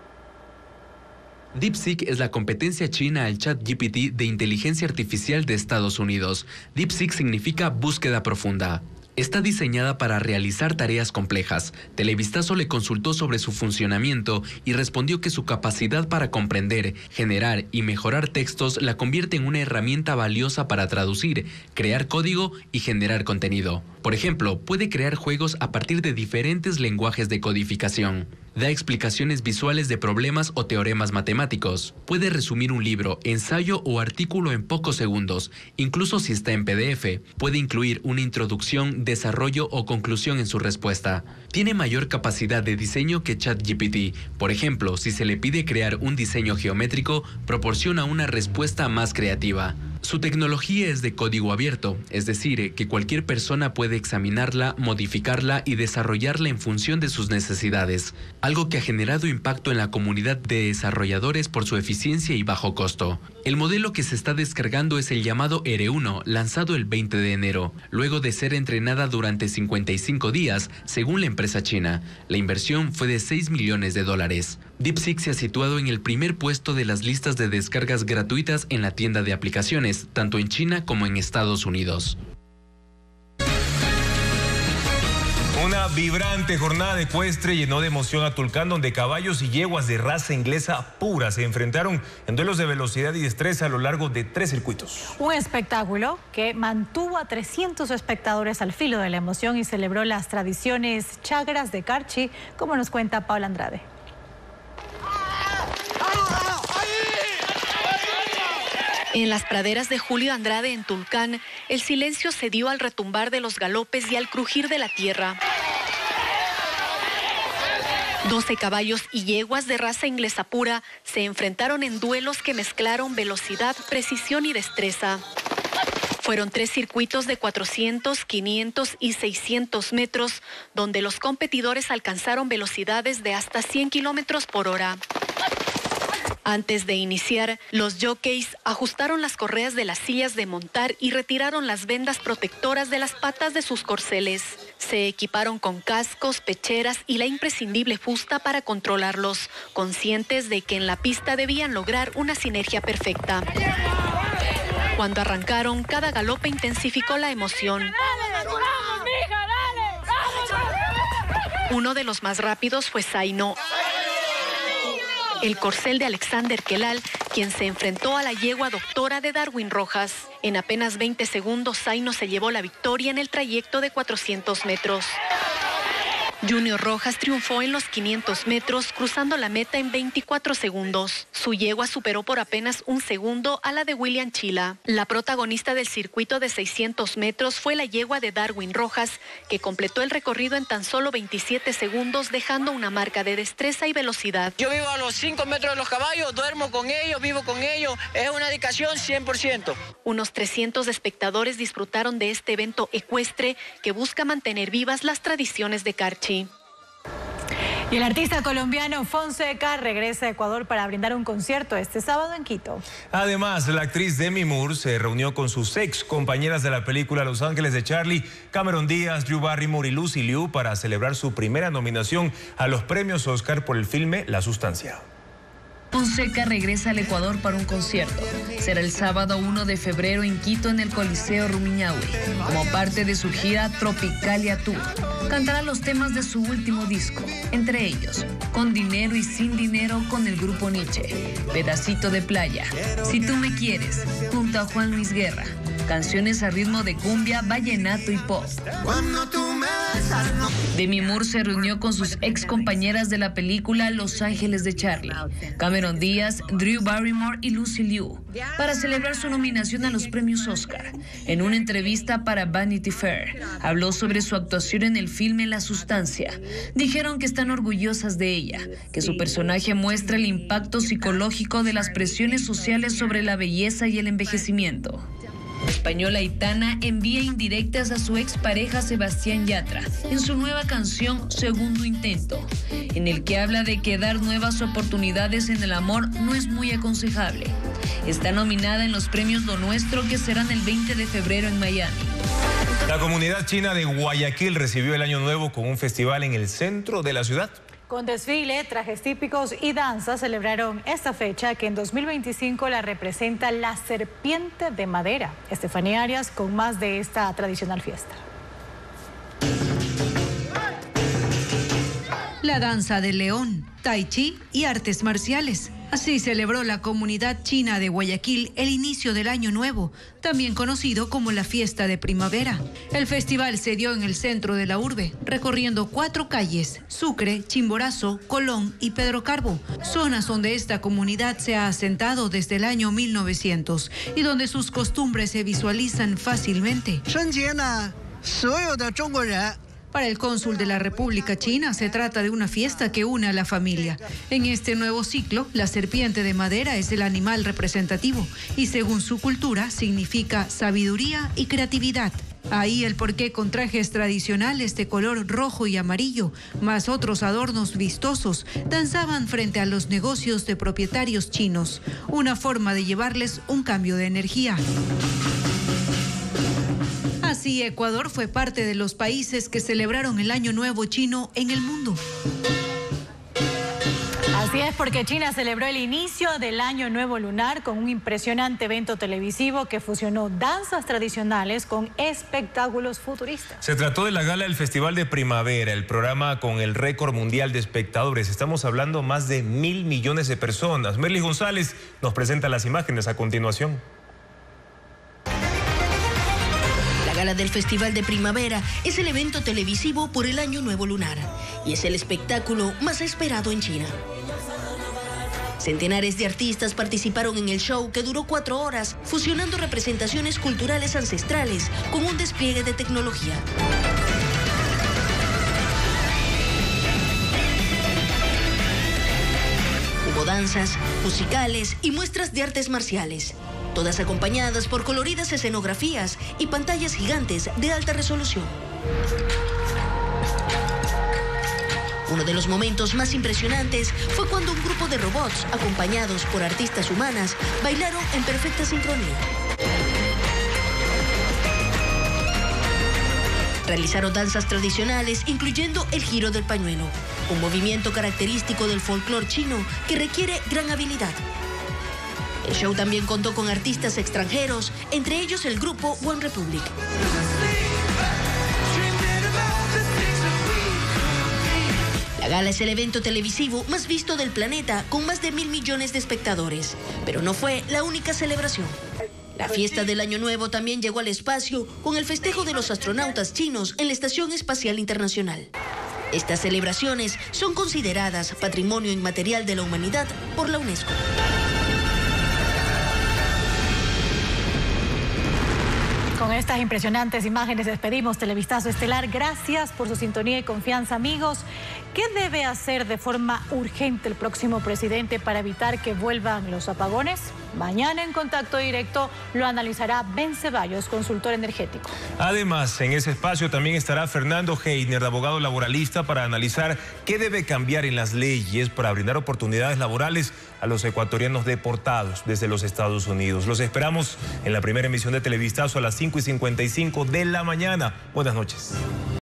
DeepSeek es la competencia china al ChatGPT de inteligencia artificial de Estados Unidos. DeepSeek significa búsqueda profunda. Está diseñada para realizar tareas complejas. Televistazo le consultó sobre su funcionamiento y respondió que su capacidad para comprender, generar y mejorar textos la convierte en una herramienta valiosa para traducir, crear código y generar contenido. Por ejemplo, puede crear juegos a partir de diferentes lenguajes de codificación. Da explicaciones visuales de problemas o teoremas matemáticos. Puede resumir un libro, ensayo o artículo en pocos segundos, incluso si está en PDF. Puede incluir una introducción, desarrollo o conclusión en su respuesta. Tiene mayor capacidad de diseño que ChatGPT. Por ejemplo, si se le pide crear un diseño geométrico, proporciona una respuesta más creativa. Su tecnología es de código abierto, es decir, que cualquier persona puede examinarla, modificarla y desarrollarla en función de sus necesidades, algo que ha generado impacto en la comunidad de desarrolladores por su eficiencia y bajo costo. El modelo que se está descargando es el llamado R1, lanzado el 20 de enero, luego de ser entrenada durante 55 días, según la empresa china. La inversión fue de $6 millones. DeepSeek se ha situado en el primer puesto de las listas de descargas gratuitas en la tienda de aplicaciones, tanto en China como en Estados Unidos. Una Una vibrante jornada ecuestre llenó de emoción a Tulcán, donde caballos y yeguas de raza inglesa pura se enfrentaron en duelos de velocidad y destreza a lo largo de 3 circuitos. Un espectáculo que mantuvo a 300 espectadores al filo de la emoción y celebró las tradiciones chagras de Carchi, como nos cuenta Paula Andrade. En las praderas de Julio Andrade en Tulcán, el silencio se dio al retumbar de los galopes y al crujir de la tierra. 12 caballos y yeguas de raza inglesa pura se enfrentaron en duelos que mezclaron velocidad, precisión y destreza. Fueron 3 circuitos de 400, 500 y 600 metros, donde los competidores alcanzaron velocidades de hasta 100 kilómetros por hora. Antes de iniciar, los jockeys ajustaron las correas de las sillas de montar y retiraron las vendas protectoras de las patas de sus corceles. Se equiparon con cascos, pecheras y la imprescindible fusta para controlarlos, conscientes de que en la pista debían lograr una sinergia perfecta. Cuando arrancaron, cada galope intensificó la emoción. Uno de los más rápidos fue Zaino, el corcel de Alexander Kelal, quien se enfrentó a la yegua doctora de Darwin Rojas. En apenas 20 segundos, Zaino se llevó la victoria en el trayecto de 400 metros. Junior Rojas triunfó en los 500 metros, cruzando la meta en 24 segundos. Su yegua superó por apenas 1 segundo a la de William Chila. La protagonista del circuito de 600 metros fue la yegua de Darwin Rojas, que completó el recorrido en tan solo 27 segundos, dejando una marca de destreza y velocidad. Yo vivo a los 5 metros de los caballos, duermo con ellos, vivo con ellos. Es una dedicación 100%. Unos 300 espectadores disfrutaron de este evento ecuestre que busca mantener vivas las tradiciones de Carchi. Y el artista colombiano Fonseca regresa a Ecuador para brindar un concierto este sábado en Quito. Además, la actriz Demi Moore se reunió con sus ex compañeras de la película Los Ángeles de Charlie, Cameron Díaz, Drew Barrymore y Lucy Liu, para celebrar su primera nominación a los premios Oscar por el filme La Sustancia. Fonseca regresa al Ecuador para un concierto. Será el sábado 1 de febrero en Quito, en el Coliseo Rumiñahui, como parte de su gira Tropicalia Tour. Cantará los temas de su último disco, entre ellos Con Dinero y Sin Dinero con el grupo Nietzsche, Pedacito de Playa, Si Tú Me Quieres, junto a Juan Luis Guerra, canciones a ritmo de cumbia, vallenato y pop. Cuando tú me besas, no. Demi Moore se reunió con sus ex compañeras de la película Los Ángeles de Charlie, Cameron Díaz, Drew Barrymore y Lucy Liu, para celebrar su nominación a los premios Oscar. En una entrevista para Vanity Fair, habló sobre su actuación en el filme La Sustancia. Dijeron que están orgullosas de ella, que su personaje muestra el impacto psicológico de las presiones sociales sobre la belleza y el envejecimiento. La española Aitana envía indirectas a su expareja Sebastián Yatra en su nueva canción Segundo Intento, en el que habla de que dar nuevas oportunidades en el amor no es muy aconsejable. Está nominada en los premios Lo Nuestro, que serán el 20 de febrero en Miami. La comunidad china de Guayaquil recibió el Año Nuevo con un festival en el centro de la ciudad. Con desfile, trajes típicos y danza celebraron esta fecha, que en 2025 la representa la serpiente de madera. Estefanía Arias con más de esta tradicional fiesta. La danza del león, tai chi y artes marciales. Así celebró la comunidad china de Guayaquil el inicio del Año Nuevo, también conocido como la Fiesta de Primavera. El festival se dio en el centro de la urbe, recorriendo 4 calles: Sucre, Chimborazo, Colón y Pedro Carbo, zonas donde esta comunidad se ha asentado desde el año 1900 y donde sus costumbres se visualizan fácilmente. Para el cónsul de la República China, se trata de una fiesta que une a la familia. En este nuevo ciclo, la serpiente de madera es el animal representativo y, según su cultura, significa sabiduría y creatividad. Ahí el porqué con trajes tradicionales de color rojo y amarillo, más otros adornos vistosos, danzaban frente a los negocios de propietarios chinos, una forma de llevarles un cambio de energía. Así, Ecuador fue parte de los países que celebraron el Año Nuevo chino en el mundo. Así Así es, porque China celebró el inicio del Año Nuevo Lunar con un impresionante evento televisivo que fusionó danzas tradicionales con espectáculos futuristas. Se trató de la gala del Festival de Primavera, el programa con el récord mundial de espectadores. Estamos hablando más de 1.000 millones de personas. Merly González nos presenta las imágenes a continuación. La gala del Festival de Primavera es el evento televisivo por el Año Nuevo Lunar y es el espectáculo más esperado en China. Centenares de artistas participaron en el show que duró 4 horas, fusionando representaciones culturales ancestrales con un despliegue de tecnología. Hubo danzas, musicales y muestras de artes marciales, todas acompañadas por coloridas escenografías y pantallas gigantes de alta resolución. Uno de los momentos más impresionantes fue cuando un grupo de robots, acompañados por artistas humanas, bailaron en perfecta sincronía. Realizaron danzas tradicionales, incluyendo el giro del pañuelo, un movimiento característico del folclore chino que requiere gran habilidad. El show también contó con artistas extranjeros, entre ellos el grupo One Republic. La gala es el evento televisivo más visto del planeta, con más de 1.000 millones de espectadores. Pero no fue la única celebración. La fiesta del Año Nuevo también llegó al espacio con el festejo de los astronautas chinos en la Estación Espacial Internacional. Estas celebraciones son consideradas Patrimonio Inmaterial de la Humanidad por la UNESCO. Con estas impresionantes imágenes despedimos Televistazo Estelar. Gracias por su sintonía y confianza, amigos. ¿Qué debe hacer de forma urgente el próximo presidente para evitar que vuelvan los apagones? Mañana en Contacto Directo lo analizará Ben Ceballos, consultor energético. Además, en ese espacio también estará Fernando Heitner, abogado laboralista, para analizar qué debe cambiar en las leyes para brindar oportunidades laborales a los ecuatorianos deportados desde los Estados Unidos. Los esperamos en la primera emisión de Televistazo a las 5:55 de la mañana. Buenas noches.